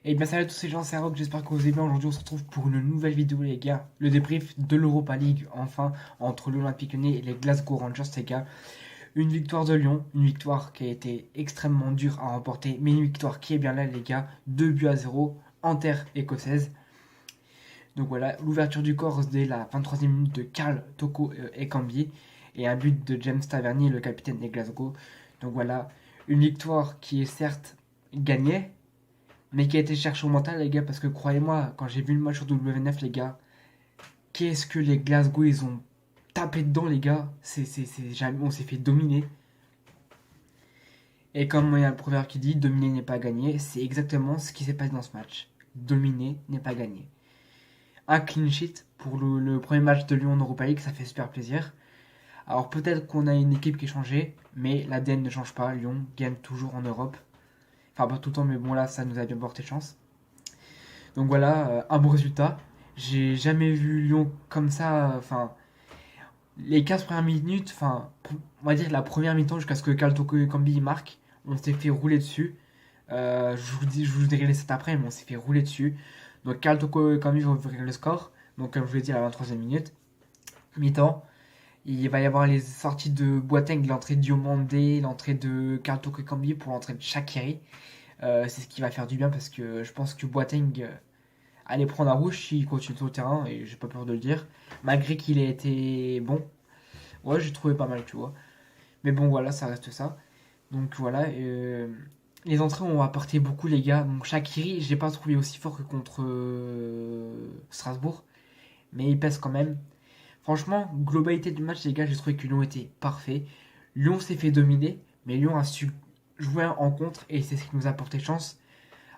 Et bien salut à tous ces gens, c'est Rock, j'espère que vous allez bien. Aujourd'hui on se retrouve pour une nouvelle vidéo les gars. Le débrief de l'Europa League, enfin, entre l'Olympique Lyonnais et les Glasgow Rangers les gars. Une victoire de Lyon, une victoire qui a été extrêmement dure à remporter, mais une victoire qui est bien là les gars. 2 buts à 0 en terre écossaise. Donc voilà, l'ouverture du corps dès la 23e minute de Karl Toko Ekambi. Et un but de James Tavernier, le capitaine des Glasgow. Donc voilà, une victoire qui est certes gagnée, mais qui a été cherché au mental, les gars, parce que croyez-moi, quand j'ai vu le match sur W9, les gars, qu'est-ce que les Glasgow, ils ont tapé dedans, les gars. On s'est fait dominer. Et comme il y a le proverbe qui dit, dominer n'est pas gagner, c'est exactement ce qui s'est passé dans ce match. Dominer n'est pas gagner. Un clean sheet pour le premier match de Lyon en Europa League, ça fait super plaisir. Alors peut-être qu'on a une équipe qui est changée, mais l'ADN ne change pas. Lyon gagne toujours en Europe. Enfin, pas tout le temps, mais bon, là, ça nous a bien porté chance. Donc voilà, un bon résultat. J'ai jamais vu Lyon comme ça. Enfin, les 15 premières minutes, enfin, on va dire la première mi-temps jusqu'à ce que Kaltoko Kambi marque, on s'est fait rouler dessus. Je vous dirai les 7 après, mais on s'est fait rouler dessus. Donc Kaltoko Kambi va ouvrir le score. Donc comme je vous l'ai dit à la 23e minute, mi-temps. Il va y avoir les sorties de Boateng, l'entrée de Diomandé, l'entrée de Kaltoko Kambi pour l'entrée de Shaqiri. C'est ce qui va faire du bien parce que je pense que Boateng aller prendre un rouge s'il continue sur le terrain, et j'ai pas peur de le dire. Malgré qu'il ait été bon, ouais, j'ai trouvé pas mal, tu vois. Mais bon, voilà, ça reste ça. Donc voilà, les entrées ont apporté beaucoup, les gars. Donc Shaqiri, je l'ai pas trouvé aussi fort que contre Strasbourg, mais il pèse quand même. Franchement, globalité du match, les gars, j'ai trouvé que Lyon était parfait. Lyon s'est fait dominer, mais Lyon a su jouer en contre, et c'est ce qui nous a porté chance.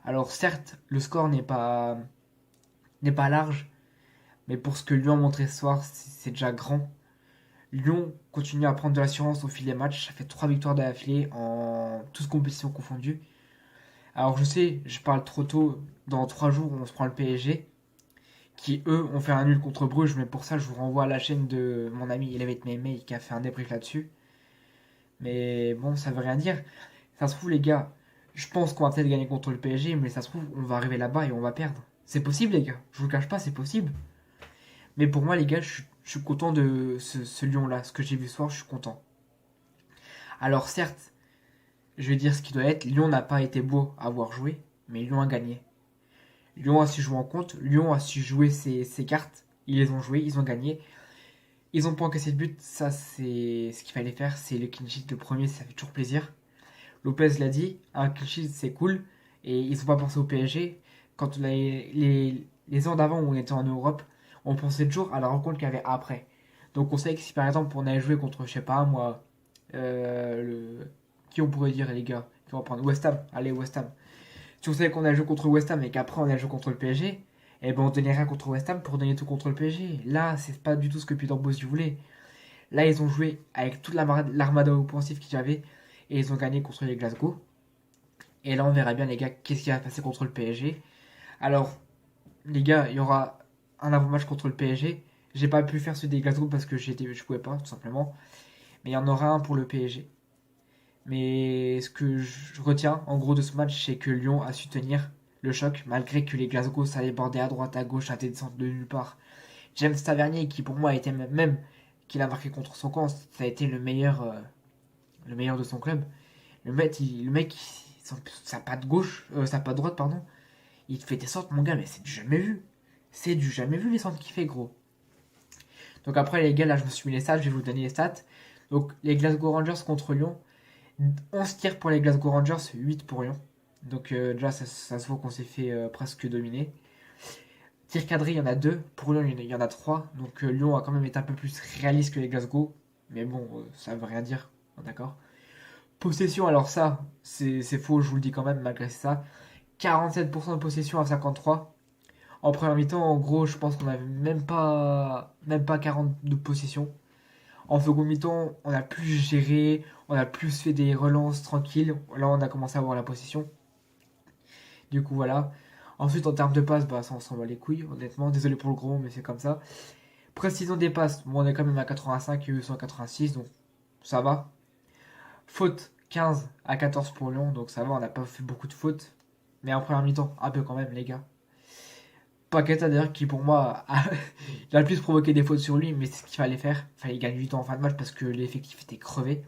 Alors certes, le score n'est pas large, mais pour ce que Lyon a montré ce soir, c'est déjà grand. Lyon continue à prendre de l'assurance au fil des matchs. Ça fait 3 victoires d'affilée en toutes compétitions confondues. Alors je sais, je parle trop tôt. Dans 3 jours, on se prend le PSG, qui eux ont fait un nul contre Bruges. Mais pour ça, je vous renvoie à la chaîne de mon ami Elevate Meme qui a fait un débrief là-dessus. Mais bon, ça veut rien dire. Ça se trouve, les gars, je pense qu'on va peut-être gagner contre le PSG, mais ça se trouve, on va arriver là-bas et on va perdre. C'est possible, les gars. Je vous le cache pas, c'est possible. Mais pour moi, les gars, je suis content de ce Lyon-là. Ce que j'ai vu ce soir, je suis content. Alors, certes, je vais dire ce qui doit être. Lyon n'a pas été beau à avoir joué, mais Lyon a gagné. Lyon a su jouer en compte. Lyon a su jouer ses cartes. Ils les ont jouées, ils ont gagné. Ils n'ont pas encaissé de but. Ça, c'est ce qu'il fallait faire. C'est le clean sheet, le premier, ça fait toujours plaisir. Lopez l'a dit, un clean sheet, c'est cool. Et ils n'ont pas pensé au PSG. Quand les ans d'avant où on était en Europe, on pensait toujours à la rencontre qu'il y avait après. Donc on sait que si par exemple on avait joué contre, je sais pas moi, qui on pourrait dire les gars, qui vont prendre West Ham, allez West Ham. Si on savait qu'on allait jouer contre West Ham et qu'après on allait jouer contre le PSG, eh ben on donnait rien contre West Ham pour donner tout contre le PSG. Là, c'est pas du tout ce que Peter Bosz voulait. Là, ils ont joué avec toute l'armada offensive qu'il y avait et ils ont gagné contre les Glasgow. Et là, on verra bien les gars qu'est-ce qui va passer contre le PSG. Alors, les gars, il y aura un avant-match contre le PSG. J'ai pas pu faire celui des Glasgow parce que je pouvais pas, tout simplement. Mais il y en aura un pour le PSG. Mais ce que je retiens en gros de ce match, c'est que Lyon a su tenir le choc, malgré que les Glasgow ça allait border à droite, à gauche, à des descentes de nulle part. James Tavernier, qui pour moi a été même qu'il a marqué contre son camp, ça a été le meilleur de son club. Le mec, sa patte gauche, sa patte droite, pardon, il te fait des centres, mon gars, mais c'est du jamais vu. C'est du jamais vu les centres qu'il fait, gros. Donc après, les gars, là, je me suis mis les stats, je vais vous donner les stats. Donc, les Glasgow Rangers contre Lyon, 11 tirs pour les Glasgow Rangers, 8 pour Lyon. Donc, déjà, ça se voit qu'on s'est fait presque dominer. Tirs cadrés, il y en a 2. Pour Lyon, il y en a 3. Donc, Lyon a quand même été un peu plus réaliste que les Glasgow. Mais bon, ça veut rien dire. D'accord. Possession, alors ça, c'est faux, je vous le dis quand même, malgré ça. 47% de possession à 53. En première mi-temps, en gros, je pense qu'on avait même pas 40 de possession. En second mi-temps, on a plus géré, on a plus fait des relances tranquilles. Là, on a commencé à avoir la possession. Du coup, voilà. Ensuite, en termes de passes, bah, ça, on s'en bat les couilles, honnêtement. Désolé pour le gros, mais c'est comme ça. Précision des passes, bon, on est quand même à 85 et eux sont à 86, donc ça va. Faute, 15 à 14 pour Lyon, donc ça va, on n'a pas fait beaucoup de fautes. Mais en première mi-temps, un peu quand même, les gars. Paqueta d'ailleurs, qui pour moi il a le plus provoqué des fautes sur lui, mais c'est ce qu'il fallait faire. Il fallait gagner du temps en fin de match parce que l'effectif était crevé.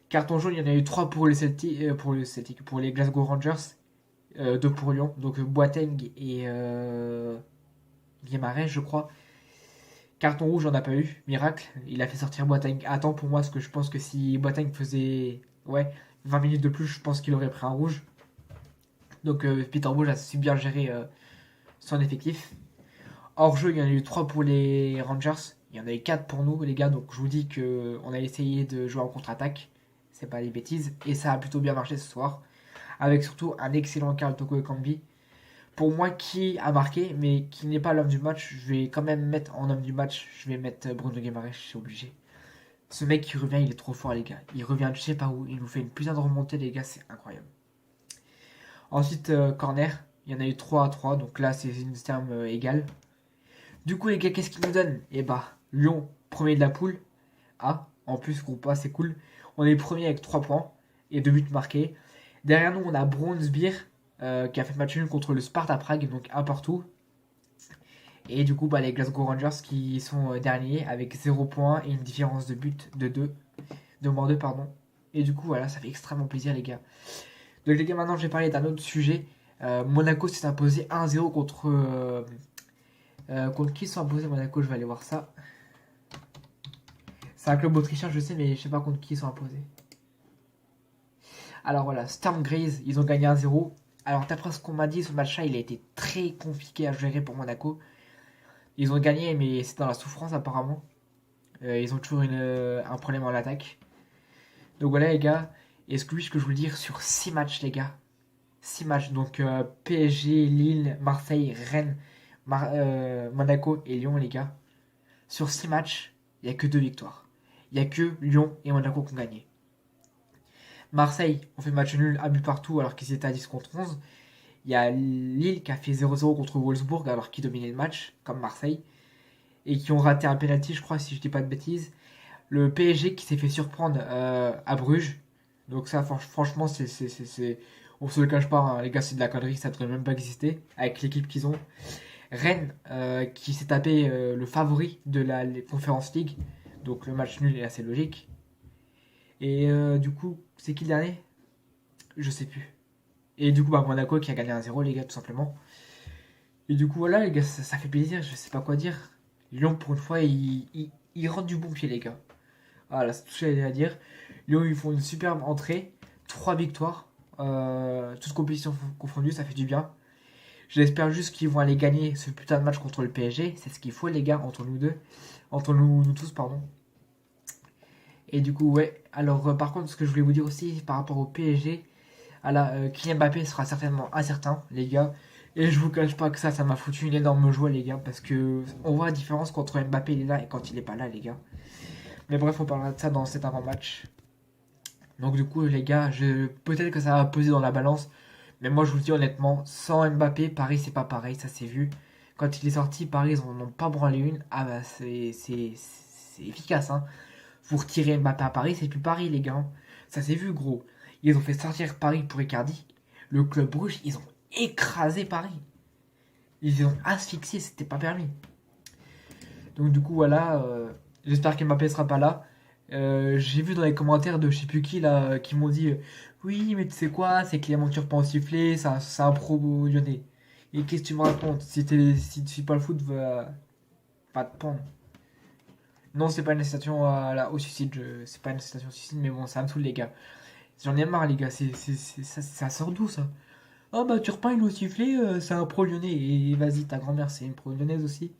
Carton jaune, il y en a eu 3 pour les Celtic, pour les Glasgow Rangers, 2 pour Lyon. Donc Boateng et Guimarães, je crois. Carton rouge, on a pas eu. Miracle, il a fait sortir Boateng à temps pour moi, parce que je pense que si Boateng faisait 20 minutes de plus, je pense qu'il aurait pris un rouge. Donc Peter Bosz a su bien géré son effectif. Hors jeu, il y en a eu 3 pour les Rangers. Il y en a eu 4 pour nous, les gars. Donc je vous dis qu'on a essayé de jouer en contre-attaque. C'est pas des bêtises. Et ça a plutôt bien marché ce soir. Avec surtout un excellent Karl Toko Ekambi. Pour moi, qui a marqué, mais qui n'est pas l'homme du match, je vais quand même mettre en homme du match. Je vais mettre Bruno Guimaraes, je suis obligé. Ce mec qui revient, il est trop fort, les gars. Il revient de je sais pas où. Il nous fait une putain de remontée, les gars. C'est incroyable. Ensuite, corner. Il y en a eu 3 à 3. Donc là, c'est une terme égale. Du coup, les gars, qu'est-ce qu'ils nous donnent? Eh bah, Lyon, premier de la poule. Ah, en plus, groupe A, c'est cool. On est premier avec 3 points et 2 buts marqués. Derrière nous, on a Brøndby qui a fait match nul contre le Sparta Prague, donc un partout. Et du coup, bah, les Glasgow Rangers qui sont derniers avec 0 points et une différence de but de 2. De moins 2, pardon. Et du coup, voilà, ça fait extrêmement plaisir, les gars. Donc, les gars, maintenant, je vais parler d'un autre sujet. Monaco s'est imposé 1-0 contre qui sont imposés Monaco, je vais aller voir ça. C'est un club autrichien, je sais, mais je sais pas contre qui ils sont imposés. Alors voilà, Sturm Graz, ils ont gagné 1-0. Alors d'après ce qu'on m'a dit, ce match-là, il a été très compliqué à gérer pour Monaco. Ils ont gagné, mais c'est dans la souffrance apparemment. Ils ont toujours un problème en attaque. Donc voilà les gars, et ce que je veux dire sur 6 matchs les gars. 6 matchs, donc PSG, Lille, Marseille, Rennes, Monaco et Lyon les gars. Sur 6 matchs, il n'y a que 2 victoires. Il n'y a que Lyon et Monaco qui ont gagné. Marseille ont fait match nul, un but partout alors qu'ils étaient à 10 contre 11. Il y a Lille qui a fait 0-0 contre Wolfsburg alors qu'ils dominaient le match, comme Marseille. Et qui ont raté un penalty, je crois, si je dis pas de bêtises. Le PSG qui s'est fait surprendre à Bruges. Donc ça, franchement, on se le cache pas, hein, les gars, c'est de la connerie, ça devrait même pas exister avec l'équipe qu'ils ont. Rennes qui s'est tapé le favori de la Conference League. Donc le match nul est assez logique. Et du coup, c'est qui le dernier? Je sais plus. Et du coup, bah, Monaco qui a gagné 1-0, les gars, tout simplement. Et du coup, voilà, les gars, ça fait plaisir, je sais pas quoi dire. Lyon, pour une fois, il rentre du bon pied, les gars. Voilà, c'est tout ce que j'avais à dire. Lyon, ils font une superbe entrée. 3 victoires. Toutes compétitions confondues, ça fait du bien. J'espère juste qu'ils vont aller gagner ce putain de match contre le PSG. C'est ce qu'il faut, les gars, entre nous deux. Entre nous tous, pardon. Et du coup, ouais. Alors, par contre, ce que je voulais vous dire aussi par rapport au PSG, Kylian Mbappé sera certainement incertain, les gars. Et je vous cache pas que ça m'a foutu une énorme joie, les gars, parce que on voit la différence quand Mbappé il est là et quand il est pas là, les gars. Mais bref, on parlera de ça dans cet avant-match. Donc du coup, les gars, peut-être que ça va peser dans la balance, mais moi je vous le dis honnêtement, sans Mbappé, Paris c'est pas pareil, ça s'est vu. Quand il est sorti, Paris ils en ont pas branlé une. Ah bah c'est efficace, hein. Vous retirez Mbappé à Paris, c'est plus Paris, les gars. Ça s'est vu, gros. Ils ont fait sortir Paris pour Icardi. Le club rouge, ils ont écrasé Paris. Ils ont asphyxié, c'était pas permis. Donc du coup, voilà. J'espère qu'Mbappé sera pas là. J'ai vu dans les commentaires de je sais plus qui là qui m'ont dit oui, mais tu sais quoi, c'est Clément Turpin au sifflet, c'est un pro lyonnais. Et qu'est-ce que tu me racontes? Si tu suis pas le foot, va te pendre. Non, c'est pas une incitation au suicide. C'est pas une incitation au suicide, mais bon, ça me saoule, les gars. J'en ai marre, les gars. Ça sort d'où, ça? Ah bah, Turpin, il est au sifflet, c'est un pro lyonnais. Et vas-y, ta grand-mère, c'est une pro lyonnaise aussi.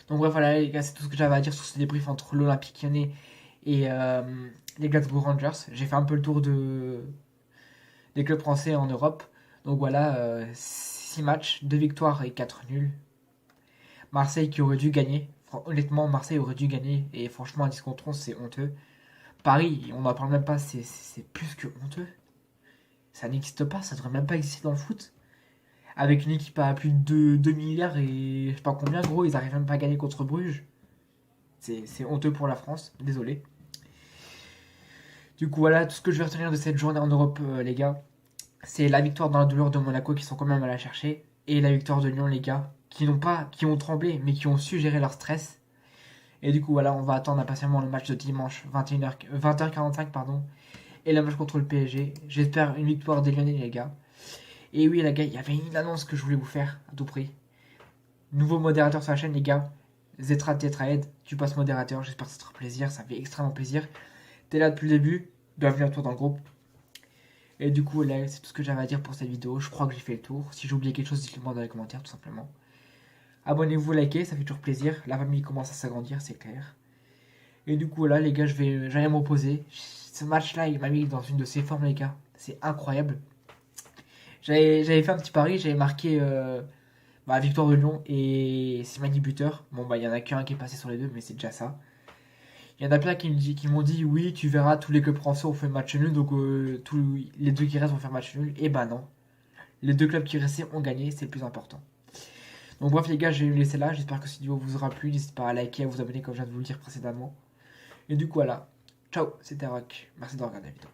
Donc, bref, voilà, les gars, c'est tout ce que j'avais à dire sur ce débrief entre l'Olympique lyonnais et les Glasgow Rangers. J'ai fait un peu le tour des clubs français en Europe. Donc, voilà, 6 matchs, 2 victoires et 4 nuls. Marseille qui aurait dû gagner. Honnêtement, Marseille aurait dû gagner. Et franchement, à 10 contre 11, c'est honteux. Paris, on n'en parle même pas, c'est plus que honteux. Ça n'existe pas, ça devrait même pas exister dans le foot. Avec une équipe à plus de 2 milliards et je sais pas combien, gros, ils arrivent même pas à gagner contre Bruges. C'est honteux pour la France, désolé. Du coup, voilà tout ce que je vais retenir de cette journée en Europe, les gars. C'est la victoire dans la douleur de Monaco qui sont quand même à la chercher. Et la victoire de Lyon, les gars, qui ont tremblé, mais qui ont su gérer leur stress. Et du coup, voilà, on va attendre impatiemment le match de dimanche, 21h, 20h45, pardon. Et le match contre le PSG. J'espère une victoire des Lyonnais, les gars. Et oui, les gars, il y avait une annonce que je voulais vous faire à tout prix. Nouveau modérateur sur la chaîne, les gars. Zetra Tetraed, tu passes modérateur. J'espère que ça te fera plaisir. Ça fait extrêmement plaisir. T'es là depuis le début. Bienvenue à toi dans le groupe. Et du coup, là, c'est tout ce que j'avais à dire pour cette vidéo. Je crois que j'ai fait le tour. Si j'ai oublié quelque chose, dites-le moi dans les commentaires, tout simplement. Abonnez-vous, likez, ça fait toujours plaisir. La famille commence à s'agrandir, c'est clair. Et du coup, là, les gars, j'allais me reposer. Ce match-là, il m'a mis dans une de ses formes, les gars. C'est incroyable. J'avais fait un petit pari, j'avais marqué victoire de Lyon et Slimani buteur. Bon, bah, il y en a qu'un qui est passé sur les deux, mais c'est déjà ça. Il y en a plein qui m'ont dit, oui, tu verras, tous les clubs français ont fait match nul, donc les deux qui restent vont faire match nul. Et bah non. Les deux clubs qui restaient ont gagné, c'est le plus important. Donc bref les gars, je vais vous laisser là. J'espère que cette vidéo vous aura plu. N'hésitez pas à liker, à vous abonner comme je viens de vous le dire précédemment. Et du coup voilà. Ciao, c'était Rock. Merci de regarder la vidéo.